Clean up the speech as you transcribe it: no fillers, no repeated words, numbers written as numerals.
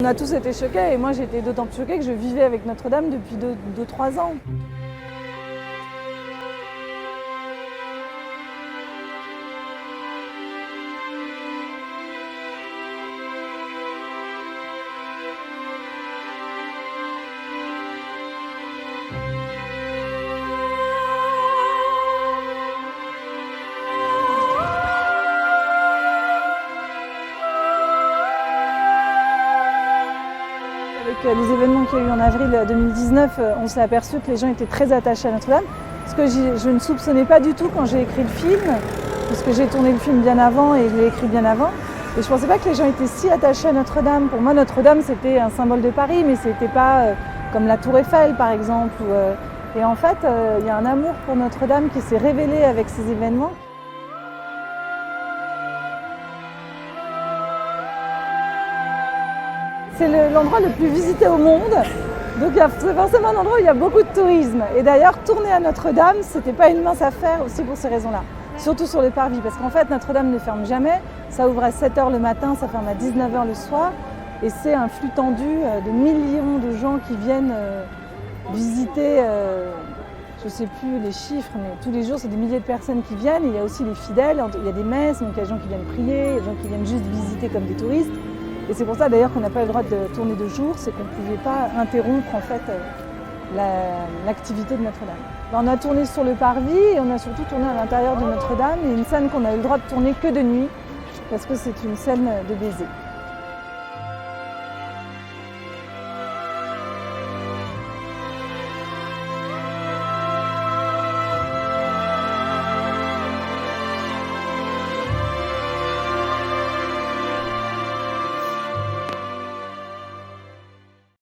On a tous été choqués et moi j'ai été d'autant plus choquée que je vivais avec Notre-Dame depuis 2-3 ans. Avec les événements qu'il y a eu en avril 2019, on s'est aperçu que les gens étaient très attachés à Notre-Dame. Ce que je ne soupçonnais pas du tout quand j'ai écrit le film, puisque j'ai tourné le film bien avant et je l'ai écrit bien avant. Et je ne pensais pas que les gens étaient si attachés à Notre-Dame. Pour moi, Notre-Dame, c'était un symbole de Paris, mais ce n'était pas comme la Tour Eiffel, par exemple. Et en fait, il y a un amour pour Notre-Dame qui s'est révélé avec ces événements. C'est l'endroit le plus visité au monde, donc c'est forcément un endroit où il y a beaucoup de tourisme. Et d'ailleurs, tourner à Notre-Dame, c'était pas une mince affaire aussi pour ces raisons-là. Surtout sur le parvis, parce qu'en fait, Notre-Dame ne ferme jamais. Ça ouvre à 7 h le matin, ça ferme à 19 h le soir. Et c'est un flux tendu de millions de gens qui viennent visiter, je ne sais plus les chiffres, mais tous les jours, c'est des milliers de personnes qui viennent. Et il y a aussi les fidèles, il y a des messes, donc il y a des gens qui viennent prier, il y a des gens qui viennent juste visiter comme des touristes. Et c'est pour ça d'ailleurs qu'on n'a pas le droit de tourner de jour, c'est qu'on ne pouvait pas interrompre en fait l'activité de Notre-Dame. On a tourné sur le parvis et on a surtout tourné à l'intérieur de Notre-Dame, et une scène qu'on a eu le droit de tourner que de nuit, parce que c'est une scène de baiser.